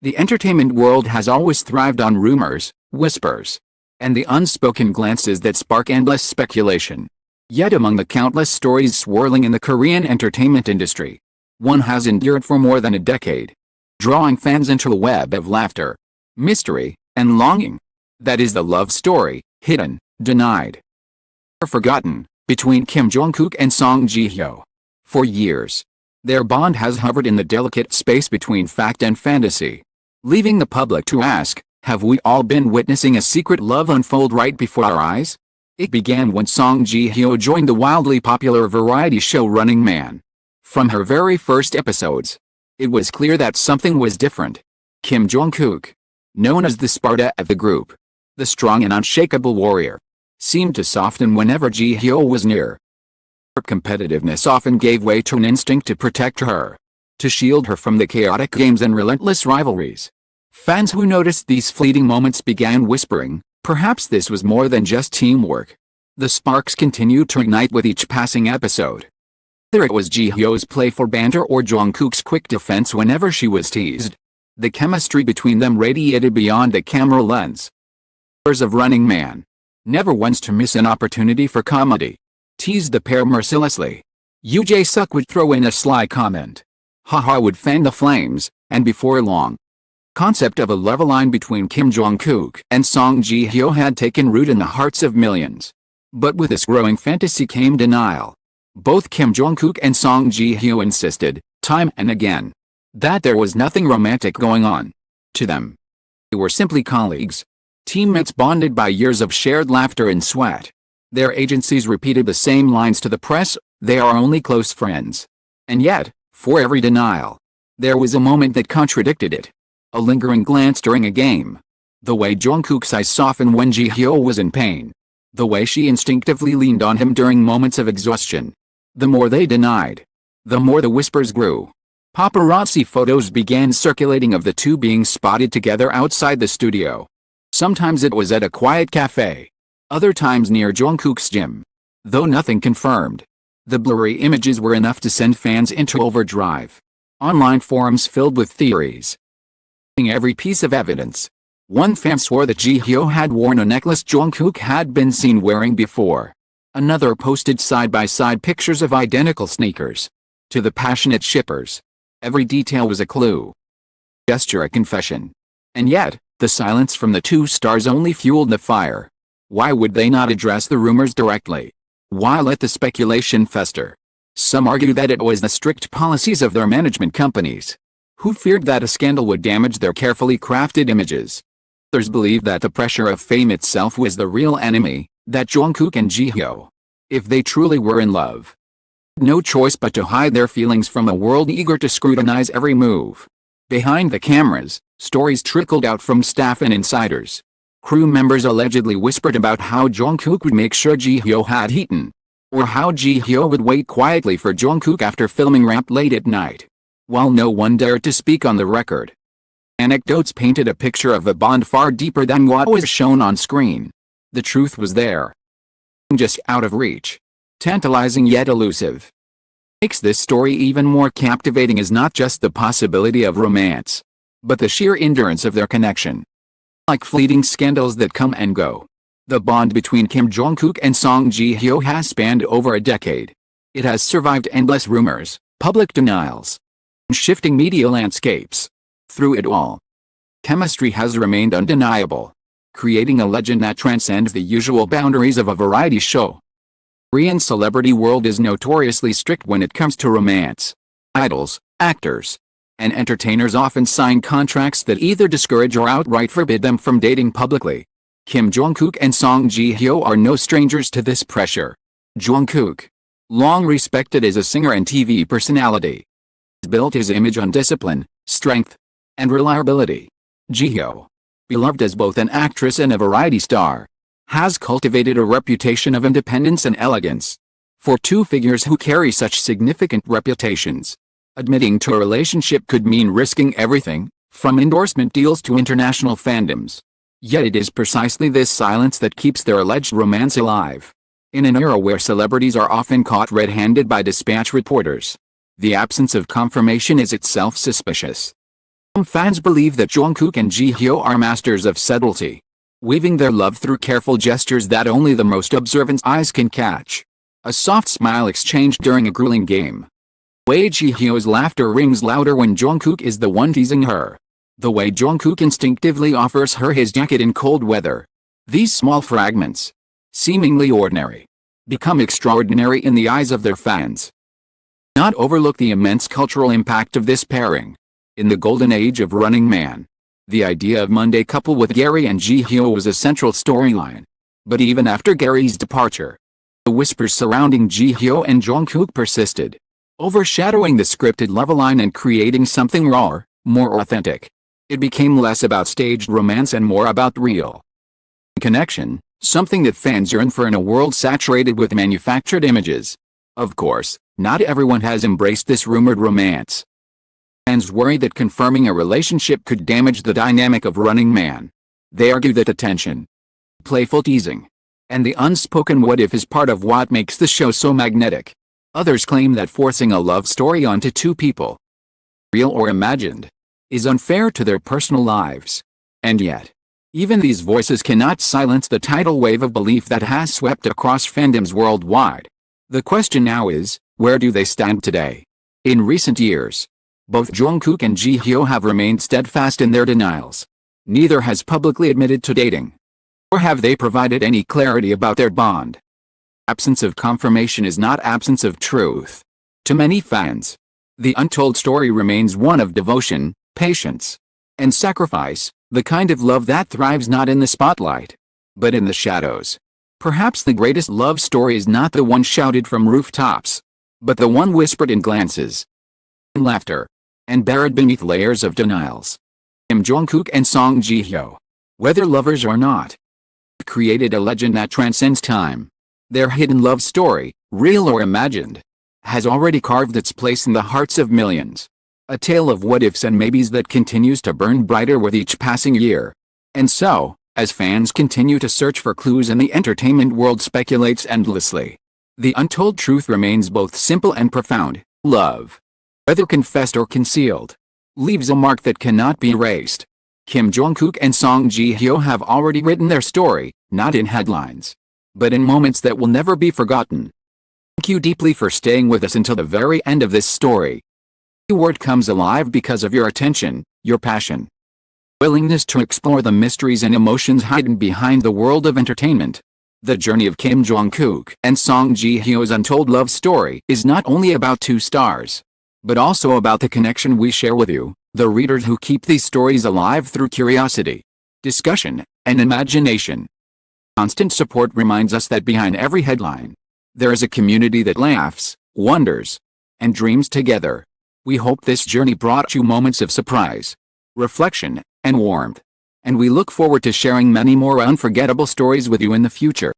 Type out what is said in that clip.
The entertainment world has always thrived on rumors, whispers, and the unspoken glances that spark endless speculation. Yet among the countless stories swirling in the Korean entertainment industry, one has endured for more than a decade, drawing fans into a web of laughter, mystery, and longing. That is the love story, hidden, denied, or forgotten, between Kim Jong-kook and Song Ji-hyo. For years, their bond has hovered in the delicate space between fact and fantasy, leaving the public to ask, have we all been witnessing a secret love unfold right before our eyes? It began when Song Ji-hyo joined the wildly popular variety show Running Man. From her very first episodes, it was clear that something was different. Kim Jong-kook, known as the Sparta of the group, the strong and unshakable warrior, seemed to soften whenever Ji-hyo was near. Her competitiveness often gave way to an instinct to protect her, to shield her from the chaotic games and relentless rivalries. Fans who noticed these fleeting moments began whispering, perhaps this was more than just teamwork. The sparks continued to ignite with each passing episode. Whether it was Ji-hyo's playful banter or Jong-kook's quick defense whenever she was teased, the chemistry between them radiated beyond the camera lens. Of Running Man, never once to miss an opportunity for comedy, teased the pair mercilessly. Yoo Jae-suk would throw in a sly comment. Haha would fan the flames, and before long, concept of a love line between Kim Jong-kook and Song Ji-hyo had taken root in the hearts of millions. But with this growing fantasy came denial. Both Kim Jong-kook and Song Ji-hyo insisted, time and again, that there was nothing romantic going on. To them, they were simply colleagues, teammates bonded by years of shared laughter and sweat. Their agencies repeated the same lines to the press, they are only close friends. And yet, for every denial, there was a moment that contradicted it. A lingering glance during a game. The way Jong-kook's eyes softened when Ji-hyo was in pain. The way she instinctively leaned on him during moments of exhaustion. The more they denied, the more the whispers grew. Paparazzi photos began circulating of the two being spotted together outside the studio. Sometimes it was at a quiet cafe, other times near Jong-kook's gym. Though nothing confirmed, the blurry images were enough to send fans into overdrive. Online forums filled with theories. Every piece of evidence. One fan swore that Ji-hyo had worn a necklace Jong-kook had been seen wearing before. Another posted side-by-side pictures of identical sneakers. To the passionate shippers, every detail was a clue. Gesture a confession. And yet, the silence from the two stars only fueled the fire. Why would they not address the rumors directly? Why let the speculation fester? Some argue that it was the strict policies of their management companies, who feared that a scandal would damage their carefully crafted images. Others believe that the pressure of fame itself was the real enemy, that Jong-kook and Ji-hyo, if they truly were in love, had no choice but to hide their feelings from a world eager to scrutinize every move. Behind the cameras, stories trickled out from staff and insiders. Crew members allegedly whispered about how Jong-kook would make sure Ji-hyo had eaten, or how Ji-hyo would wait quietly for Jong-kook after filming Ramp late at night. While no one dared to speak on the record, anecdotes painted a picture of a bond far deeper than what was shown on screen. The truth was there, just out of reach. Tantalizing yet elusive. What makes this story even more captivating is not just the possibility of romance, but the sheer endurance of their connection. Like fleeting scandals that come and go, the bond between Kim Jong-kook and Song Ji-hyo has spanned over a decade. It has survived endless rumors, public denials, and shifting media landscapes. Through it all, chemistry has remained undeniable, creating a legend that transcends the usual boundaries of a variety show. The Korean celebrity world is notoriously strict when it comes to romance. Idols, actors, and entertainers often sign contracts that either discourage or outright forbid them from dating publicly. Kim Jong-kook and Song Ji-hyo are no strangers to this pressure. Jong-kook, long respected as a singer and TV personality, has built his image on discipline, strength, and reliability. Ji-hyo, beloved as both an actress and a variety star, has cultivated a reputation of independence and elegance. For two figures who carry such significant reputations, admitting to a relationship could mean risking everything, from endorsement deals to international fandoms. Yet it is precisely this silence that keeps their alleged romance alive. In an era where celebrities are often caught red-handed by dispatch reporters, the absence of confirmation is itself suspicious. Some fans believe that Jong-kook and Ji-hyo are masters of subtlety, weaving their love through careful gestures that only the most observant eyes can catch. A soft smile exchanged during a grueling game. The way Ji-hyo's laughter rings louder when Jong-kook is the one teasing her. The way Jong-kook instinctively offers her his jacket in cold weather. These small fragments, seemingly ordinary, become extraordinary in the eyes of their fans. Not overlook the immense cultural impact of this pairing. In the golden age of Running Man, the idea of Monday couple with Gary and Ji-hyo was a central storyline. But even after Gary's departure, the whispers surrounding Ji-hyo and Jong-kook persisted, overshadowing the scripted love line and creating something rawer, more authentic. It became less about staged romance and more about real connection, something that fans yearn for in a world saturated with manufactured images. Of course, not everyone has embraced this rumored romance. Fans worry that confirming a relationship could damage the dynamic of Running Man. They argue that the tension, playful teasing, and the unspoken what-if is part of what makes the show so magnetic. Others claim that forcing a love story onto two people, real or imagined, is unfair to their personal lives. And yet, even these voices cannot silence the tidal wave of belief that has swept across fandoms worldwide. The question now is, where do they stand today? In recent years, both Jong-kook and Ji-hyo have remained steadfast in their denials. Neither has publicly admitted to dating, or have they provided any clarity about their bond. Absence of confirmation is not absence of truth. To many fans, the untold story remains one of devotion, patience, and sacrifice, the kind of love that thrives not in the spotlight, but in the shadows. Perhaps the greatest love story is not the one shouted from rooftops, but the one whispered in glances, in laughter, and buried beneath layers of denials. Kim Jong-kook and Song Ji-hyo, whether lovers or not, created a legend that transcends time. Their hidden love story, real or imagined, has already carved its place in the hearts of millions. A tale of what-ifs and maybes that continues to burn brighter with each passing year. And so, as fans continue to search for clues and the entertainment world speculates endlessly, the untold truth remains both simple and profound. Love, whether confessed or concealed, leaves a mark that cannot be erased. Kim Jong-kook and Song Ji-hyo have already written their story, not in headlines, but in moments that will never be forgotten. Thank you deeply for staying with us until the very end of this story. The word comes alive because of your attention, your passion, willingness to explore the mysteries and emotions hidden behind the world of entertainment. The journey of Kim Jong-kook and Song Ji-hyo's untold love story is not only about two stars, but also about the connection we share with you, the readers who keep these stories alive through curiosity, discussion, and imagination. Constant support reminds us that behind every headline, there is a community that laughs, wonders, and dreams together. We hope this journey brought you moments of surprise, reflection, and warmth, and we look forward to sharing many more unforgettable stories with you in the future.